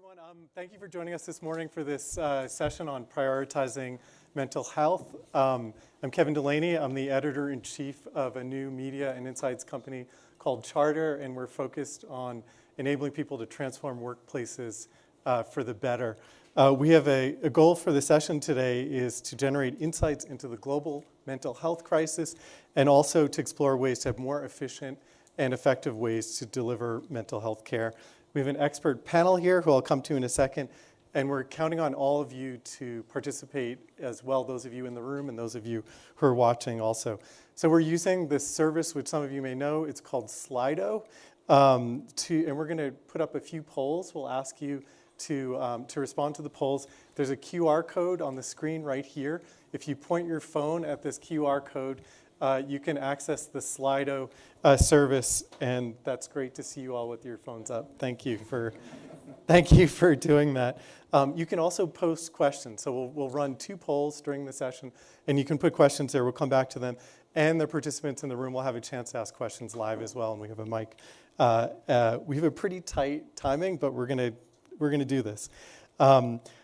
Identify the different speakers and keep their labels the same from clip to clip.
Speaker 1: everyone. Thank you for joining us this morning for this session on prioritizing mental health. I'm Kevin Delaney. I'm the editor-in-chief of a new media and insights company called Charter, and we're focused on enabling people to transform workplaces for the better. We have a goal for the session today is to generate insights into the global mental health crisis and also to explore ways to have more efficient and effective ways to deliver mental health care. We have an expert panel here who I'll come to in a second, and we're counting on all of you to participate as well, those of you in the room and those of you who are watching also. So we're using this service, which some of you may know. It's called Slido, and we're going to put up a few polls. We'll ask you to respond to the polls. There's a QR code on the screen right here. If you point your phone at this QR code, you can access the Slido service, and that's great to see you all with your phones up. Thank you for doing that. You can also post questions. So we'll run two polls during the session, and you can put questions there. We'll come back to them, and the participants in the room will have a chance to ask questions live as well. And we have a mic. We have a pretty tight timing, but we're gonna do this.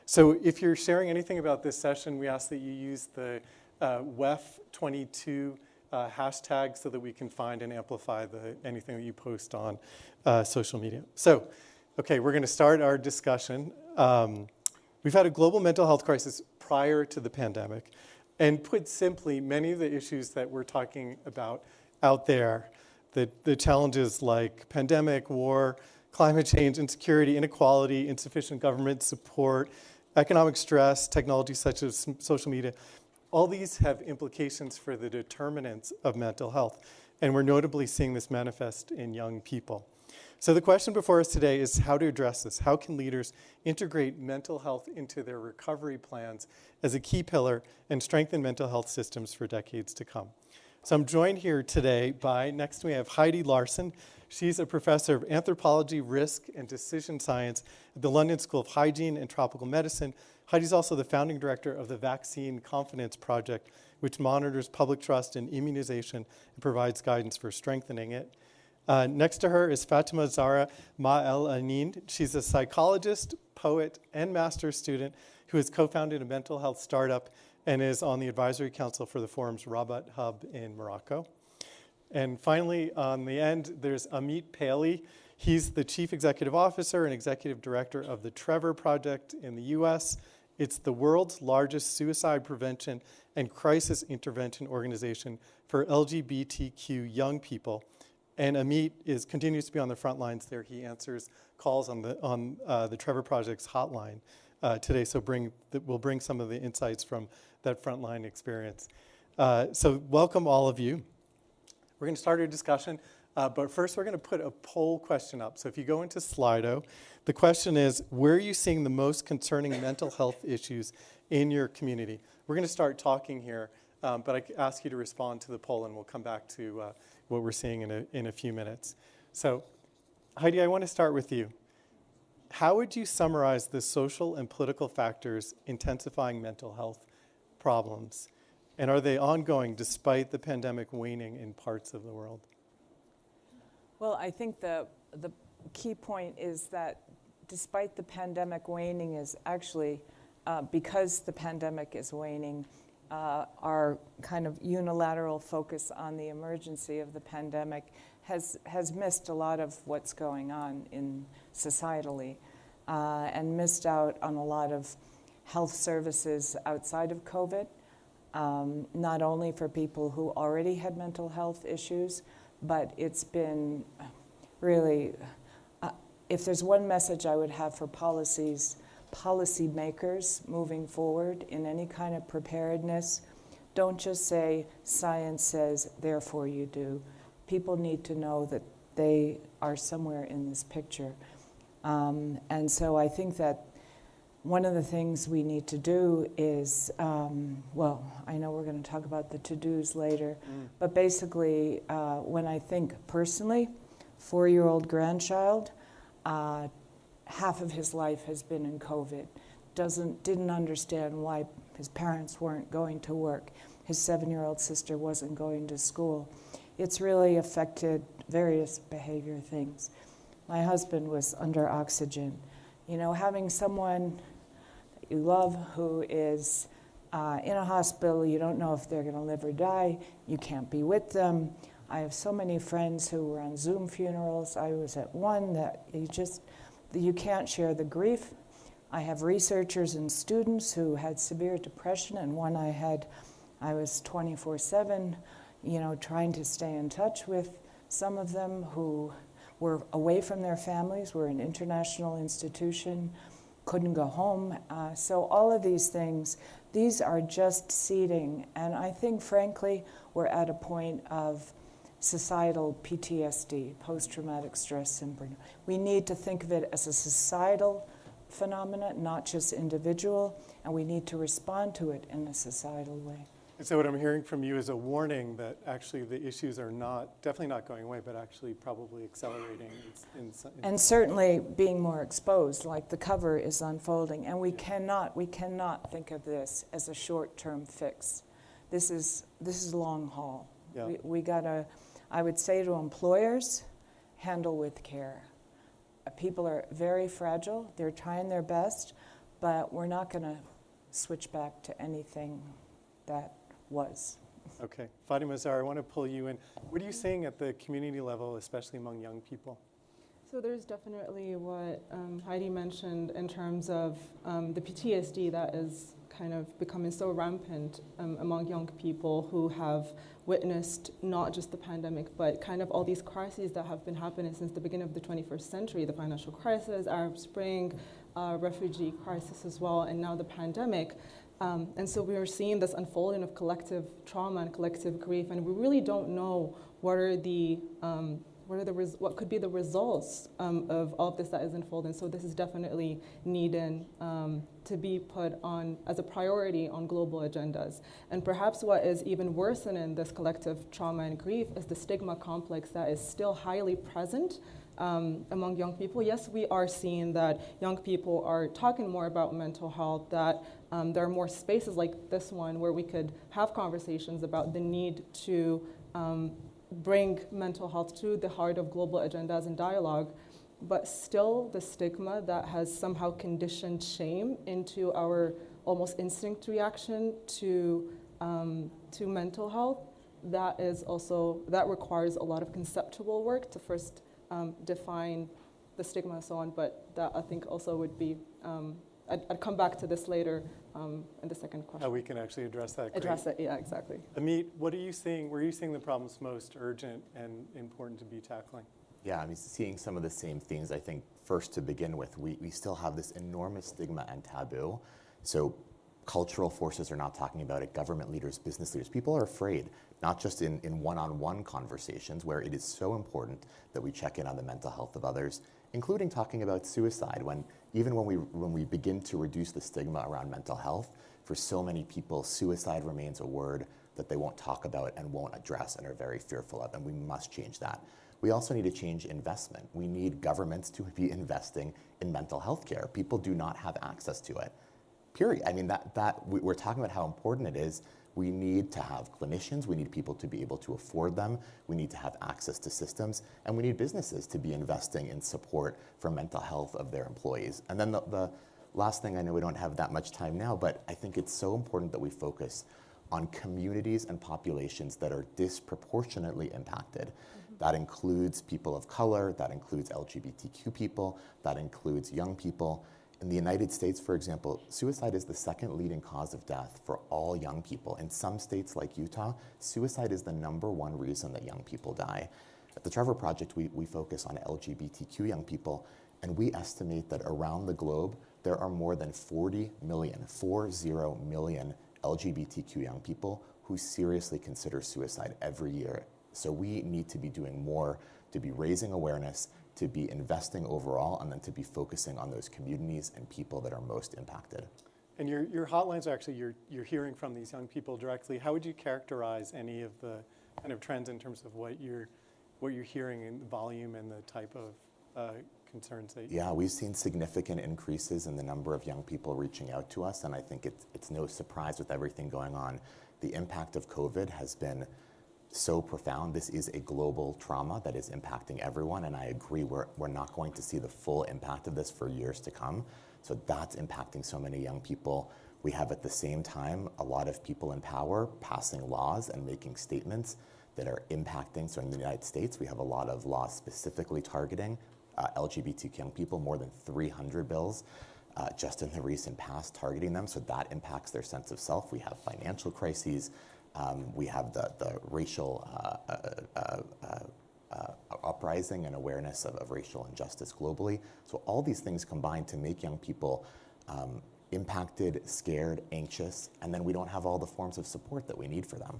Speaker 1: So if you're sharing anything about this session, we ask that you use the WEF22 hashtag so that we can find and amplify anything that you post on social media. So, okay, we're going to start our discussion. We've had a global mental health crisis prior to the pandemic. And put simply, many of the issues that we're talking about out there, the challenges like pandemic, war, climate change, insecurity, inequality, insufficient government support, economic stress, technology such as social media, all these have implications for the determinants of mental health, and we're notably seeing this manifest in young people. So the question before us today is how to address this. How can leaders integrate mental health into their recovery plans as a key pillar and strengthen mental health systems for decades to come? So I'm joined here today by, next to me I have Heidi Larson. She's a professor of anthropology, risk, and decision science at the London School of Hygiene and Tropical Medicine. Heidi's also the founding director of the Vaccine Confidence Project, which monitors public trust in immunization and provides guidance for strengthening it. Next to her is Fatima Zahra Ma-El-Anin. She's a psychologist, poet, and master's student who has co-founded a mental health startup and is on the advisory council for the forum's Rabat Hub in Morocco. And finally, on the end, there's Amit Paley. He's the chief executive officer and executive director of the Trevor Project in the US. It's the world's largest suicide prevention and crisis intervention organization for LGBTQ young people. And Amit continues to be on the front lines there. He answers calls on the Trevor Project's hotline today, so we'll bring some of the insights from that frontline experience. So welcome all of you. We're going to start our discussion, but first we're going to put a poll question up. So if you go into Slido, the question is, where are you seeing the most concerning mental health issues in your community? We're going to start talking here, but I ask you to respond to the poll, and we'll come back to what we're seeing in a few minutes. So Heidi, I want to start with you. How would you summarize the social and political factors intensifying mental health problems? And are they ongoing despite the pandemic waning in parts of the world?
Speaker 2: Well, I think the key point is that despite the pandemic waning is actually, because the pandemic is waning, our kind of unilateral focus on the emergency of the pandemic has missed a lot of what's going on in societally and missed out on a lot of health services outside of COVID. Not only for people who already had mental health issues, but it's been really, if there's one message I would have for policymakers moving forward in any kind of preparedness, don't just say science says, therefore you do. People need to know that they are somewhere in this picture. And so I think that one of the things we need to do is, well, I know we're going to talk about the to-dos later, but basically, when I think personally, 4-year-old grandchild, half of his life has been in COVID, didn't understand why his parents weren't going to work, his 7-year-old sister wasn't going to school. It's really affected various behavior things. My husband was under oxygen. You know, having someone that you love who is in a hospital, you don't know if they're going to live or die, you can't be with them. I have so many friends who were on Zoom funerals. I was at one that you can't share the grief. I have researchers and students who had severe depression, and one I was 24/7, you know, trying to stay in touch with some of them who were away from their families, were an international institution, couldn't go home. So all of these things, these are just seeding. And I think, frankly, we're at a point of societal PTSD, post-traumatic stress syndrome. We need to think of it as a societal phenomenon, not just individual, and we need to respond to it in a societal way.
Speaker 1: And so what I'm hearing from you is a warning that actually the issues are definitely not going away, but actually probably accelerating.
Speaker 2: And certainly being more exposed, like the cover is unfolding. And we cannot think of this as a short-term fix. This is long haul.
Speaker 1: Yeah.
Speaker 2: We gotta, I would say to employers, handle with care. People are very fragile, they're trying their best, but we're not gonna switch back to anything that was.
Speaker 1: Okay, Fatima Zahra, I want to pull you in. What are you seeing at the community level, especially among young people?
Speaker 3: So there's definitely what Heidi mentioned in terms of the PTSD that is kind of becoming so rampant among young people who have witnessed not just the pandemic, but kind of all these crises that have been happening since the beginning of the 21st century, the financial crisis, Arab Spring, refugee crisis as well, and now the pandemic. And so we are seeing this unfolding of collective trauma and collective grief, and we really don't know what could be the results of all of this that is unfolding. So this is definitely needed to be put on as a priority on global agendas. And perhaps what is even worsening this collective trauma and grief is the stigma complex that is still highly present among young people. Yes, we are seeing that young people are talking more about mental health, that there are more spaces like this one where we could have conversations about the need to bring mental health to the heart of global agendas and dialogue, but still the stigma that has somehow conditioned shame into our almost instinct reaction to mental health, that requires a lot of conceptual work to first define the stigma and so on, but that I think also would be, I'd come back to this later in the second question.
Speaker 1: How we can actually address that.
Speaker 3: Address it, yeah, exactly.
Speaker 1: Amit, what are you seeing? Where are you seeing the problems most urgent and important to be tackling?
Speaker 4: Yeah, I mean, seeing some of the same things. I think first to begin with, we still have this enormous stigma and taboo. So cultural forces are not talking about it, government leaders, business leaders. People are afraid, not just in one-on-one conversations where it is so important that we check in on the mental health of others, including talking about suicide. Even when we begin to reduce the stigma around mental health, for so many people, suicide remains a word that they won't talk about and won't address and are very fearful of, and we must change that. We also need to change investment. We need governments to be investing in mental health care. People do not have access to it, period. I mean, we're talking about how important it is. We need to have clinicians, we need people to be able to afford them, we need to have access to systems, and we need businesses to be investing in support for mental health of their employees. And then the last thing, I know we don't have that much time now, but I think it's so important that we focus on communities and populations that are disproportionately impacted. Mm-hmm. That includes people of color, that includes LGBTQ people, that includes young people. In the United States, for example, suicide is the second leading cause of death for all young people. In some states like Utah, suicide is the number1 reason that young people die. At the Trevor Project, we focus on LGBTQ young people, and we estimate that around the globe, there are more than 40 million LGBTQ young people who seriously consider suicide every year. So we need to be doing more to be raising awareness, to be investing overall, and then to be focusing on those communities and people that are most impacted.
Speaker 1: And your hotlines are actually, you're hearing from these young people directly. How would you characterize any of the kind of trends in terms of what you're hearing in the volume and the type of concerns that you...
Speaker 4: Yeah, we've seen significant increases in the number of young people reaching out to us, and I think it's no surprise with everything going on. The impact of COVID has been so profound. This is a global trauma that is impacting everyone, and I agree we're not going to see the full impact of this for years to come. So that's impacting so many young people. We have at the same time a lot of people in power passing laws and making statements that are impacting. So in the United States, we have a lot of laws specifically targeting LGBTQ young people, more than 300 bills just in the recent past targeting them. So that impacts their sense of self. We have financial crises. We have the racial uprising and awareness of racial injustice globally. So all these things combine to make young people impacted, scared, anxious, and then we don't have all the forms of support that we need for them.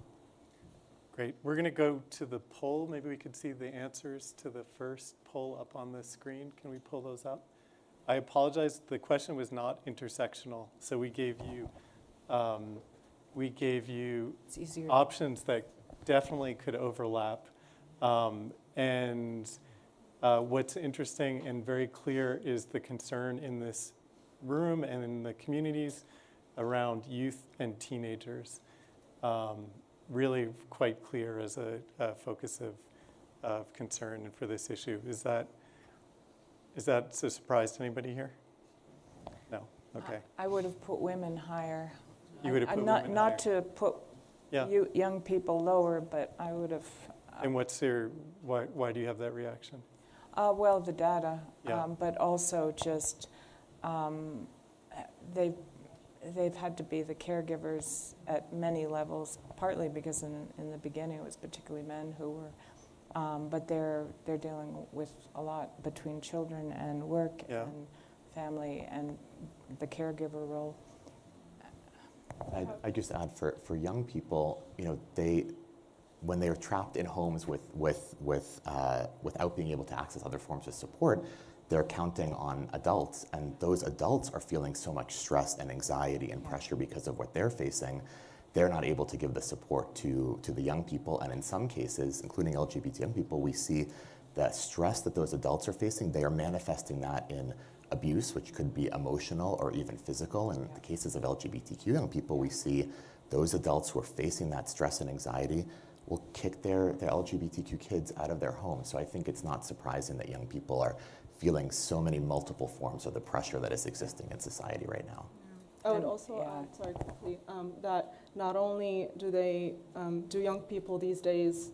Speaker 1: Great. We're going to go to the poll. Maybe we could see the answers to the first poll up on the screen. Can we pull those up? I apologize. The question was not intersectional, so we gave you
Speaker 2: It's easier.
Speaker 1: options that definitely could overlap. What's interesting and very clear is the concern in this room and in the communities around youth and teenagers. Really quite clear as a focus of concern for this issue. Is that a surprise to anybody here? No. Okay.
Speaker 2: I would have put women higher.
Speaker 1: You would have put
Speaker 2: not,
Speaker 1: women
Speaker 2: not
Speaker 1: higher.
Speaker 2: to put
Speaker 1: Yeah.
Speaker 2: young people lower, but I would have.
Speaker 1: And why do you have that reaction?
Speaker 2: Well, the data,
Speaker 1: Yeah.
Speaker 2: but also just they've had to be the caregivers at many levels, partly because in the beginning it was particularly men who were, but they're dealing with a lot between children and work
Speaker 1: Yeah.
Speaker 2: and family and the caregiver role.
Speaker 4: I just add for young people, when they're trapped in homes without being able to access other forms of support, they're counting on adults, and those adults are feeling so much stress and anxiety and pressure because of what they're facing. They're not able to give the support to the young people, and in some cases, including LGBT young people, we see the stress that those adults are facing. They are manifesting that in abuse, which could be emotional or even physical. In the cases of LGBTQ young people, we see those adults who are facing that stress and anxiety will kick their LGBTQ kids out of their homes. So I think it's not surprising that young people are feeling so many multiple forms of the pressure that is existing in society right now.
Speaker 3: I would also add, sorry, quickly, that not only do young people these days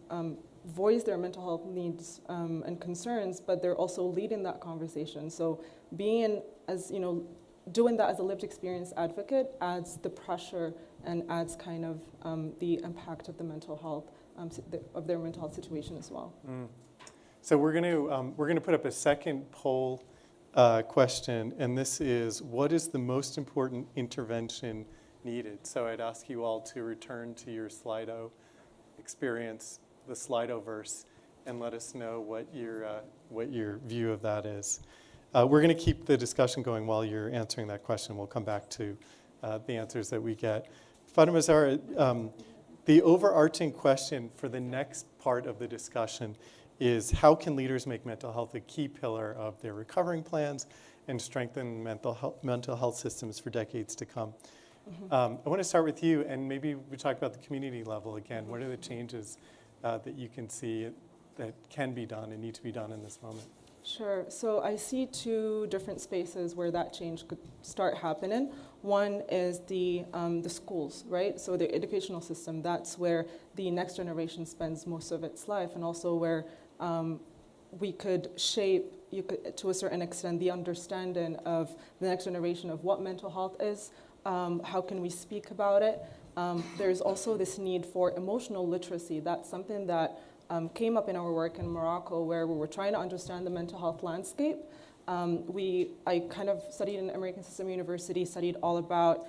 Speaker 3: voice their mental health needs and concerns, but they're also leading that conversation. So doing that as a lived experience advocate adds the pressure and adds kind of the impact of the mental health of their mental health situation as well.
Speaker 1: Mm. So we're going to put up a second poll question, and this is, what is the most important intervention needed? So I'd ask you all to return to your Slido experience, the Slido-verse, and let us know what your view of that is. We're going to keep the discussion going while you're answering that question. We'll come back to the answers that we get. Fatima Zahra, the overarching question for the next part of the discussion is, how can leaders make mental health a key pillar of their recovering plans and strengthen mental health systems for decades to come? Mm-hmm. I want to start with you, and maybe we talk about the community level again. What are the changes that you can see that can be done and need to be done in this moment?
Speaker 3: Sure. So I see two different spaces where that change could start happening. One is the schools, right? So the educational system. That's where the next generation spends most of its life, and also where we could shape, to a certain extent, the understanding of the next generation of what mental health is. How can we speak about it? There's also this need for emotional literacy. That's something that came up in our work in Morocco, where we were trying to understand the mental health landscape. I kind of studied in American System University, studied all about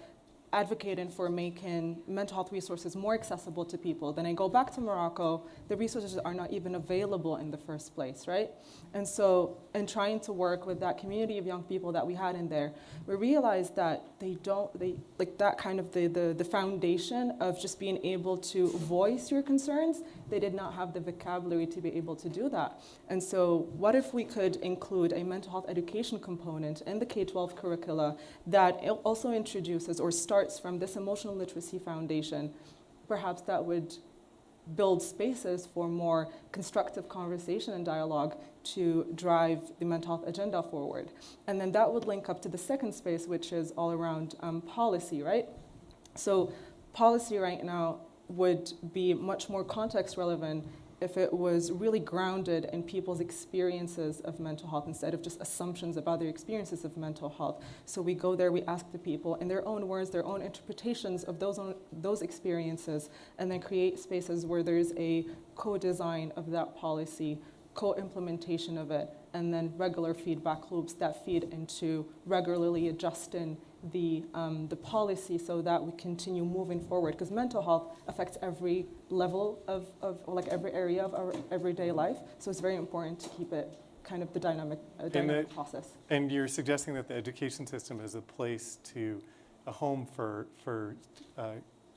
Speaker 3: advocating for making mental health resources more accessible to people. Then I go back to Morocco, the resources are not even available in the first place, right? And so, in trying to work with that community of young people that we had in there, we realized that that kind of the foundation of just being able to voice your concerns, they did not have the vocabulary to be able to do that. And so what if we could include a mental health education component in the K-12 curricula that also introduces or starts from this emotional literacy foundation? Perhaps that would build spaces for more constructive conversation and dialogue to drive the mental health agenda forward. And then that would link up to the second space, which is all around policy, right? So policy right now would be much more context relevant if it was really grounded in people's experiences of mental health instead of just assumptions about their experiences of mental health. So we go there, we ask the people in their own words, their own interpretations of those experiences, and then create spaces where there's a co-design of that policy, co-implementation of it, and then regular feedback loops that feed into regularly adjusting the policy so that we continue moving forward, because mental health affects every level of like every area of our everyday life. So it's very important to keep it kind of the dynamic process.
Speaker 1: And you're suggesting that the education system is a home for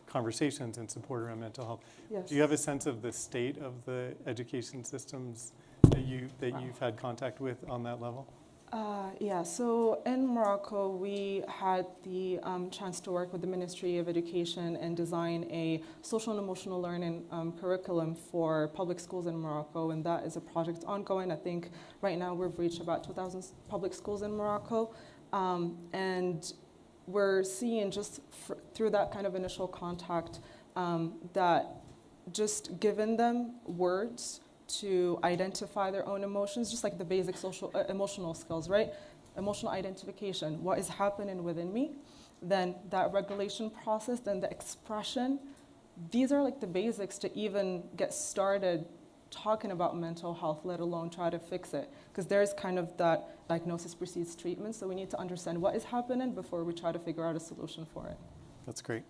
Speaker 1: conversations and support around mental health.
Speaker 3: Yes.
Speaker 1: Do you have a sense of the state of the education systems that you've had contact with on that level?
Speaker 3: Yeah, so in Morocco, we had the chance to work with the Ministry of Education and design a social and emotional learning curriculum for public schools in Morocco, and that is a project ongoing. I think right now we've reached about 2,000 public schools in Morocco, and we're seeing just through that kind of initial contact that just giving them words to identify their own emotions, just like the basic emotional skills, right? Emotional identification, what is happening within me, then that regulation process, then the expression. These are like the basics to even get started talking about mental health, let alone try to fix it. Because there's kind of that diagnosis precedes treatment, so we need to understand what is happening before we try to figure out a solution for it.
Speaker 1: That's great.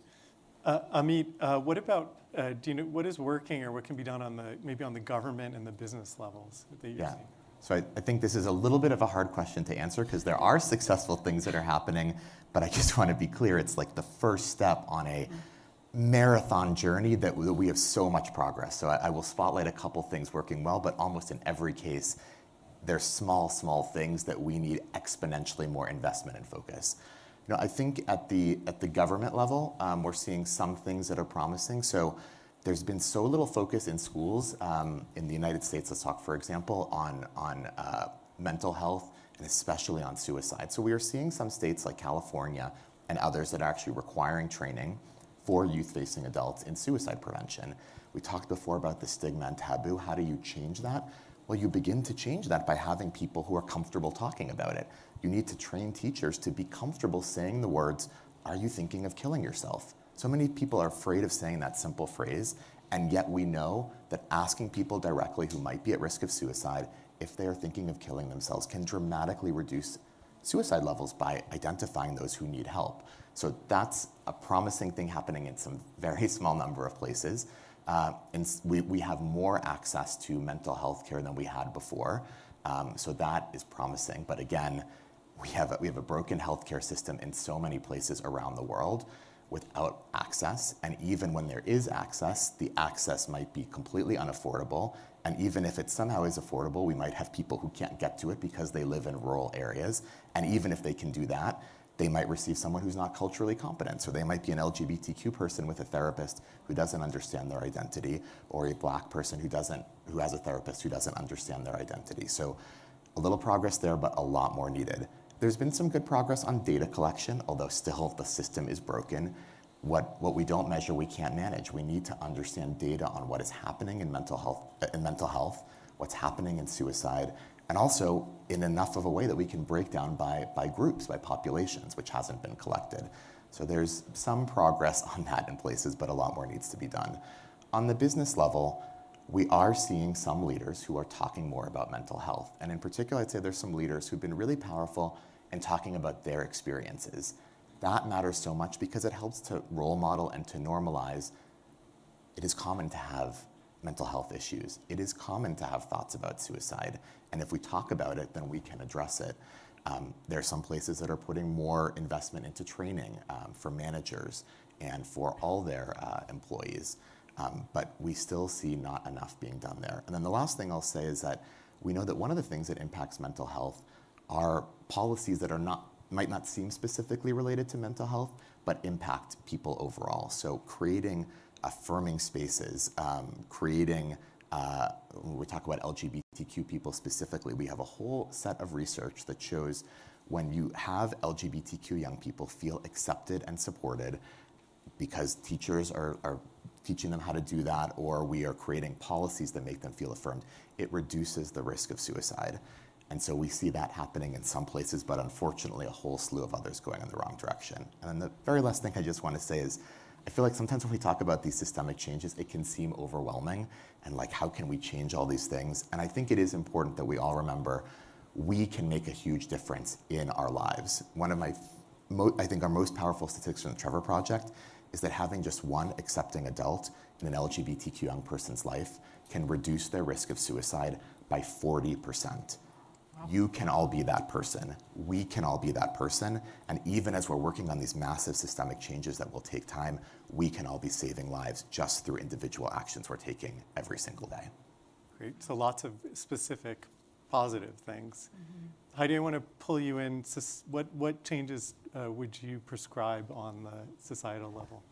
Speaker 1: Amit, what about, do you know what is working or what can be done on the government and the business levels that you're seeing?
Speaker 4: So I think this is a little bit of a hard question to answer because there are successful things that are happening, but I just want to be clear, it's like the first step on a marathon journey that we have so much progress. So I will spotlight a couple things working well, but almost in every case, there's small things that we need exponentially more investment and focus. You know, I think at the government level, we're seeing some things that are promising. So there's been so little focus in schools in the United States, let's talk, for example, on mental health and especially on suicide. So we are seeing some states like California and others that are actually requiring training for youth-facing adults in suicide prevention. We talked before about the stigma and taboo. How do you change that? Well, you begin to change that by having people who are comfortable talking about it. You need to train teachers to be comfortable saying the words, "Are you thinking of killing yourself?" So many people are afraid of saying that simple phrase, and yet we know that asking people directly who might be at risk of suicide, if they are thinking of killing themselves, can dramatically reduce suicide levels by identifying those who need help. So that's a promising thing happening in some very small number of places. And we have more access to mental health care than we had before. So that is promising. But again, we have a broken healthcare system in so many places around the world without access. And even when there is access, the access might be completely unaffordable. And even if it somehow is affordable, we might have people who can't get to it because they live in rural areas. And even if they can do that, they might receive someone who's not culturally competent. So they might be an LGBTQ person with a therapist who doesn't understand their identity, or a Black person who has a therapist who doesn't understand their identity. So a little progress there, but a lot more needed. There's been some good progress on data collection, although still the system is broken. What we don't measure, we can't manage. We need to understand data on what is happening in mental health, what's happening in suicide, and also in enough of a way that we can break down by groups, by populations, which hasn't been collected. So there's some progress on that in places, but a lot more needs to be done. On the business level, we are seeing some leaders who are talking more about mental health. And in particular, I'd say there's some leaders who've been really powerful in talking about their experiences. That matters so much because it helps to role model and to normalize. It is common to have mental health issues. It is common to have thoughts about suicide. And if we talk about it, then we can address it. There are some places that are putting more investment into training for managers and for all their employees. But we still see not enough being done there. And then the last thing I'll say is that we know that one of the things that impacts mental health are policies that might not seem specifically related to mental health, but impact people overall. So creating affirming spaces, creating, when we talk about LGBTQ people specifically, we have a whole set of research that shows when you have LGBTQ young people feel accepted and supported because teachers are teaching them how to do that, or we are creating policies that make them feel affirmed, it reduces the risk of suicide. And so we see that happening in some places, but unfortunately a whole slew of others going in the wrong direction. And then the very last thing I just want to say is, I feel like sometimes when we talk about these systemic changes, it can seem overwhelming and like, how can we change all these things? And I think it is important that we all remember we can make a huge difference in our lives. One of I think our most powerful statistics from the Trevor Project is that having just one accepting adult in an LGBTQ young person's life can reduce their risk of suicide by 40%. Wow. You can all be that person. We can all be that person. And even as we're working on these massive systemic changes that will take time, we can all be saving lives just through individual actions we're taking every single day.
Speaker 1: Great. So lots of specific positive things. Mm-hmm. Heidi, I want to pull you in. What changes would you prescribe on the societal level?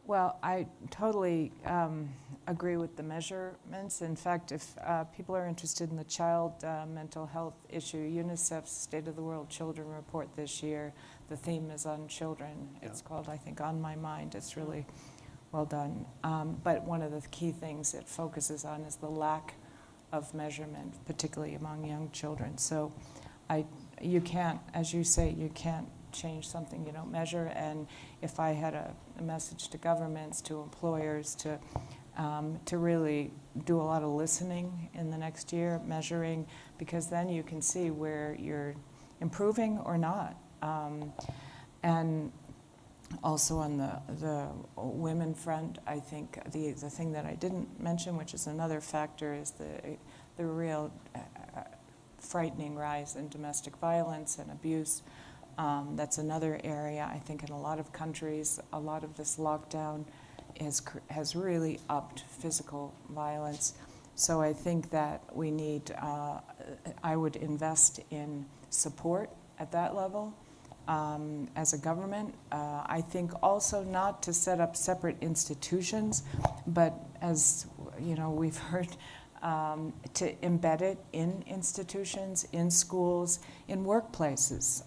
Speaker 2: Well, I totally agree with the measurements. In fact, if people are interested in the child mental health issue, UNICEF's State of the World Children Report this year, the theme is on children. It's called, I think, On My Mind. It's really well done. But one of the key things it focuses on is the lack of measurement, particularly among young children. So you can't, as you say, you can't change something you don't measure. And if I had a message to governments, to employers, to really do a lot of listening in the next year, measuring, because then you can see where you're improving or not. And also on the women front, I think the thing that I didn't mention, which is another factor, is the real frightening rise in domestic violence and abuse. That's another area. I think in a lot of countries, a lot of this lockdown has really upped physical violence. So I think that we need, I would invest in support at that level as a government. I think also not to set up separate institutions, but as you know, we've heard, to embed it in institutions, in schools, in workplaces,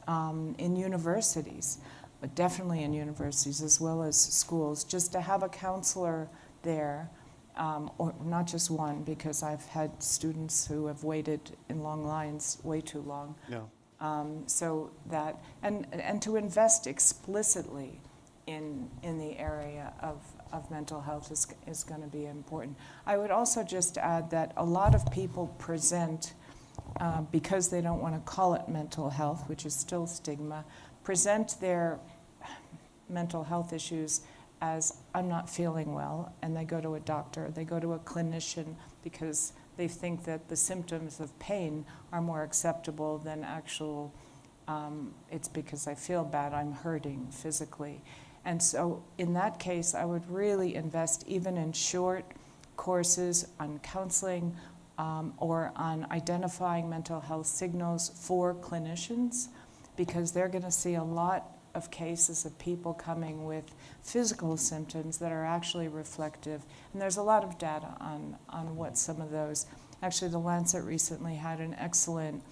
Speaker 2: in universities, but definitely in universities as well as schools, just to have a counselor there, or not just one, because I've had students who have waited in long lines way too long.
Speaker 1: Yeah.
Speaker 2: So that, and to invest explicitly in the area of mental health is going to be important. I would also just add that a lot of people present, because they don't want to call it mental health, which is still stigma, present their mental health issues as, I'm not feeling well, and they go to a doctor, they go to a clinician, because they think that the symptoms of pain are more acceptable than actual, it's because I feel bad, I'm hurting physically. And so in that case, I would really invest even in short courses on counseling or on identifying mental health signals for clinicians, because they're going to see a lot of cases of people coming with physical symptoms that are actually reflective. And there's a lot of data on what some of those, actually the Lancet recently had an excellent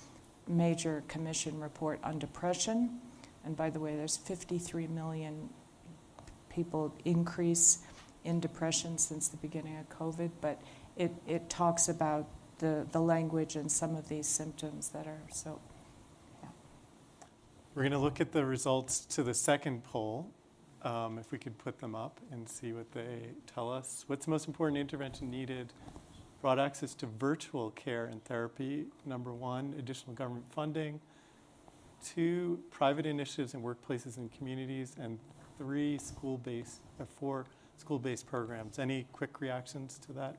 Speaker 2: major commission report on depression. And by the way, there's 53 million people increase in depression since the beginning of COVID, but it talks about the language and some of these symptoms that are so, yeah.
Speaker 1: We're going to look at the results to the second poll, if we could put them up and see what they tell us. What's the most important intervention needed? Broad access to virtual care and therapy, number one, additional government funding, 2, private initiatives in workplaces and communities, and 4 school-based programs. Any quick reactions to that?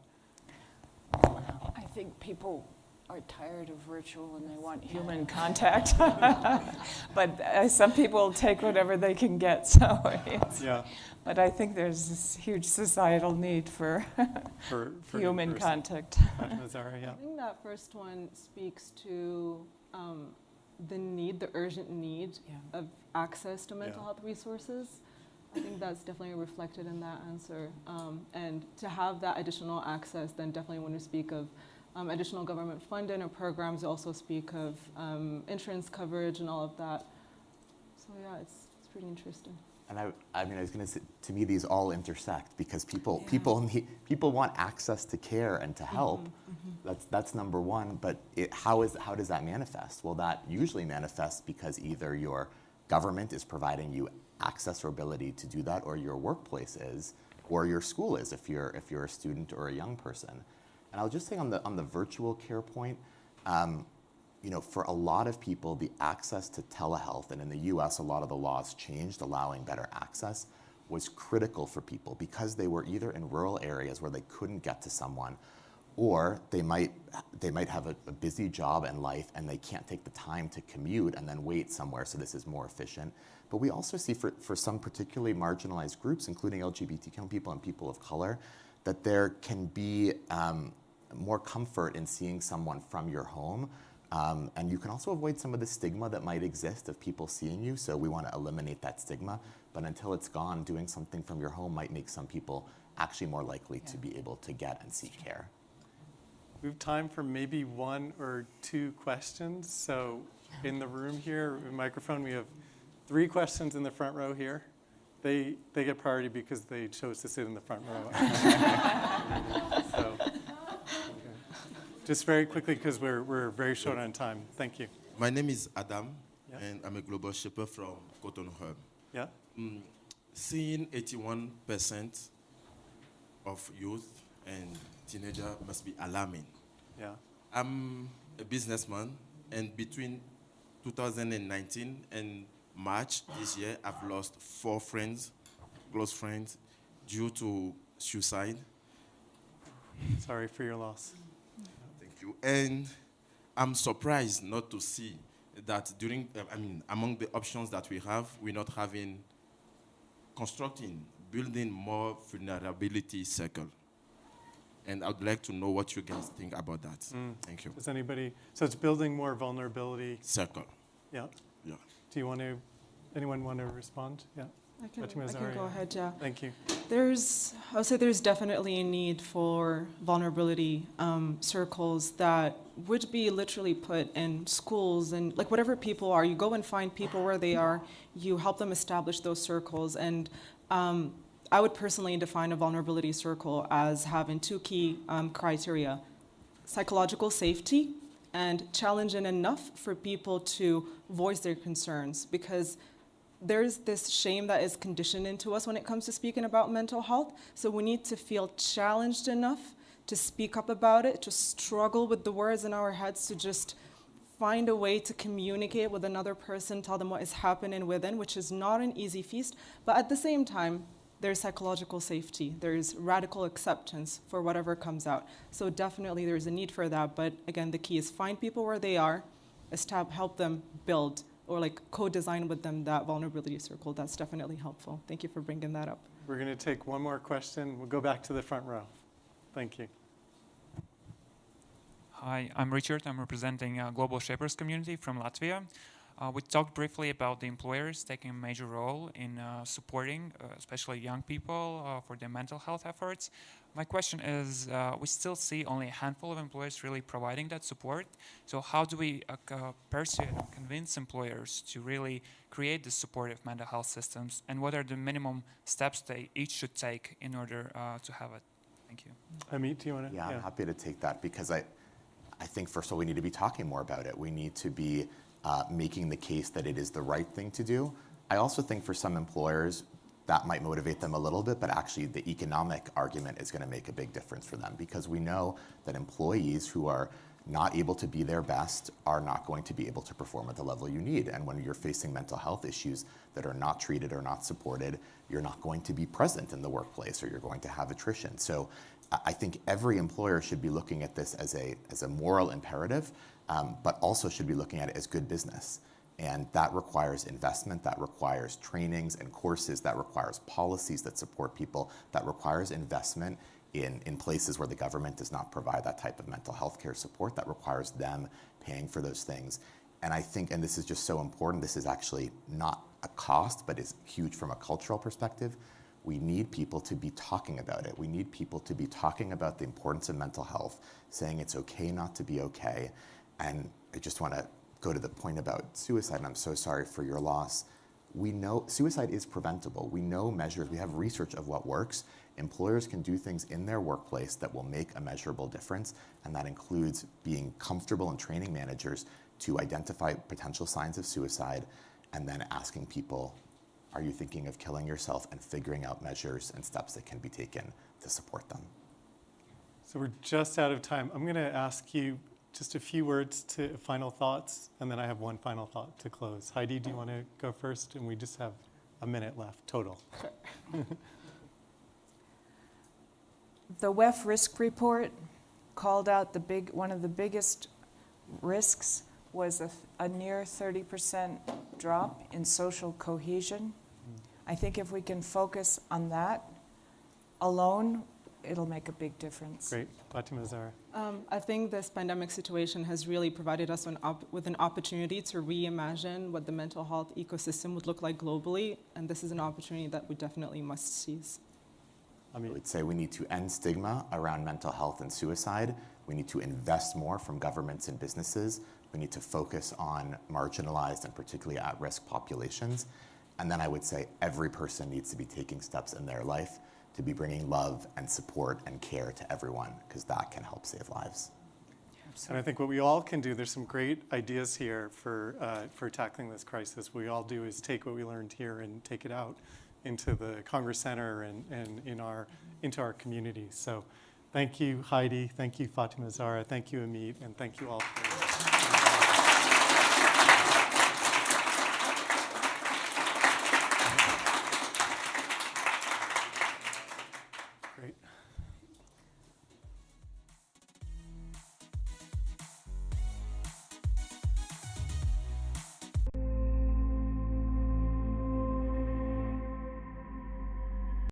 Speaker 2: I think people are tired of virtual and they want human contact. But some people take whatever they can get. So
Speaker 1: Yeah.
Speaker 2: But I think there's this huge societal need for human contact.
Speaker 1: Zara, yeah.
Speaker 3: I think that first one speaks to the urgent need of access to mental health resources. I think think that's definitely reflected in that answer. And to have that additional access, then definitely when we speak of additional government funding or programs, we also speak of insurance coverage and all of that. So yeah, it's pretty interesting.
Speaker 4: And I mean, I was going to say, to me, these all intersect because people want access to care and to help. That's number one. But how does that manifest? Well, that usually manifests because either your government is providing you access or ability to do that, or your workplace is, or your school is if you're a student or a young person. And I'll just say on the virtual care point, for a lot of people, the access to telehealth, and in the US, a lot of the laws changed, allowing better access, was critical for people because they were either in rural areas where they couldn't get to someone, or they might have a busy job and life and they can't take the time to commute and then wait somewhere, so this is more efficient. But we also see for some particularly marginalized groups, including LGBTQ people and people of color, that there can be more comfort in seeing someone from your home. And you can also avoid some of the stigma that might exist of people seeing you. So we want to eliminate that stigma. But until it's gone, doing something from your home might make some people actually more likely to be able to get and seek care.
Speaker 1: We have time for maybe one or two questions. So in the room here, microphone, we have 3 questions in the front row here. They get priority because they chose to sit in the front row. So, just very quickly, because we're very short on time. Thank you.
Speaker 5: My name is Adam,
Speaker 1: Yeah.
Speaker 5: and I'm a global shipper from Cotonou Hub.
Speaker 1: Yeah?
Speaker 5: Seeing 81% of youth and teenagers must be alarming.
Speaker 1: Yeah.
Speaker 5: I'm a businessman, and between 2019 and March this year, I've lost 4 friends, close friends, due to suicide.
Speaker 1: Sorry for your loss.
Speaker 5: Thank you. And I'm surprised not to see that among the options that we have, we're not having building more vulnerability circle. And I'd like to know what you guys think about that. Thank you.
Speaker 1: Does anybody, so it's building more vulnerability.
Speaker 5: Circle.
Speaker 1: Yeah.
Speaker 5: Yeah.
Speaker 1: Do you want to, anyone want to respond? Yeah.
Speaker 3: I can
Speaker 1: Fatima
Speaker 3: go
Speaker 1: Zaria.
Speaker 3: ahead, yeah.
Speaker 1: Thank you.
Speaker 3: I would say there's definitely a need for vulnerability circles that would be literally put in schools and like whatever people are, you go and find people where they are, you help them establish those circles. And I would personally define a vulnerability circle as having 2 key criteria: psychological safety and challenging enough for people to voice their concerns, because there's this shame that is conditioned into us when it comes to speaking about mental health. So we need to feel challenged enough to speak up about it, to struggle with the words in our heads, to just find a way to communicate with another person, tell them what is happening within, which is not an easy feast. But at the same time, there's psychological safety. There's radical acceptance for whatever comes out. So definitely there's a need for that. But again, the key is find people where they are, help them build or like co-design with them that vulnerability circle. That's definitely helpful. Thank you for bringing that up.
Speaker 1: We're going to take one more question. We'll go back to the front row. Thank you.
Speaker 6: Hi, I'm Richard. I'm representing a Global Shapers community from Latvia. We talked briefly about the employers taking a major role in supporting, especially young people, for their mental health efforts. My question is, we still see only a handful of employers really providing that support. So how do we persuade and convince employers to really create the supportive mental health systems? And what are the minimum steps they each should take in order to have it? Thank you.
Speaker 1: Amit, do you want to?
Speaker 4: Yeah, I'm happy to take that because I think, first of all, we need to be talking more about it. We need to be making the case that it is the right thing to do. I also think for some employers, that might motivate them a little bit, but actually the economic argument is going to make a big difference for them because we know that employees who are not able to be their best are not going to be able to perform at the level you need. And when you're facing mental health issues that are not treated or not supported, you're not going to be present in the workplace or you're going to have attrition. So I think every employer should be looking at this as a moral imperative, but also should be looking at it as good business. And that requires investment, that requires trainings and courses, that requires policies that support people, that requires investment in places where the government does not provide that type of mental health care support, that requires them paying for those things. And I think, and this is just so important, this is actually not a cost, but is huge from a cultural perspective. We need people to be talking about it. We need people to be talking about the importance of mental health, saying it's okay not to be okay. And I just want to go to the point about suicide, and I'm so sorry for your loss. We know suicide is preventable. We know measures, we have research of what works. Employers can do things in their workplace that will make a measurable difference, and that includes being comfortable and training managers to identify potential signs of suicide, and then asking people, are you thinking of killing yourself, and figuring out measures and steps that can be taken to support them.
Speaker 1: So we're just out of time. I'm going to ask you just a few words to final thoughts, and then I have one final thought to close. Heidi, do you want to go first? And we just have a minute left total.
Speaker 3: Sure.
Speaker 2: The WEF risk report called out one of the biggest risks was a near 30% drop in social cohesion. I think if we can focus on that alone, it'll make a big difference.
Speaker 1: Great. Fatima Zahra.
Speaker 3: I think this pandemic situation has really provided us with an opportunity to reimagine what the mental health ecosystem would look like globally, and this is an opportunity that we definitely must seize.
Speaker 4: I would say we need to end stigma around mental health and suicide. We need to invest more from governments and businesses. We need to focus on marginalized and particularly at-risk populations. And then I would say every person needs to be taking steps in their life to be bringing love and support and care to everyone, because that can help save lives.
Speaker 1: And I think what we all can do, there's some great ideas here for tackling this crisis. What we all do is take what we learned here and take it out into the Congress Center and into our communities. So thank you, Heidi. Thank you, Fatima Zahra. Thank you, Amit. And thank you all for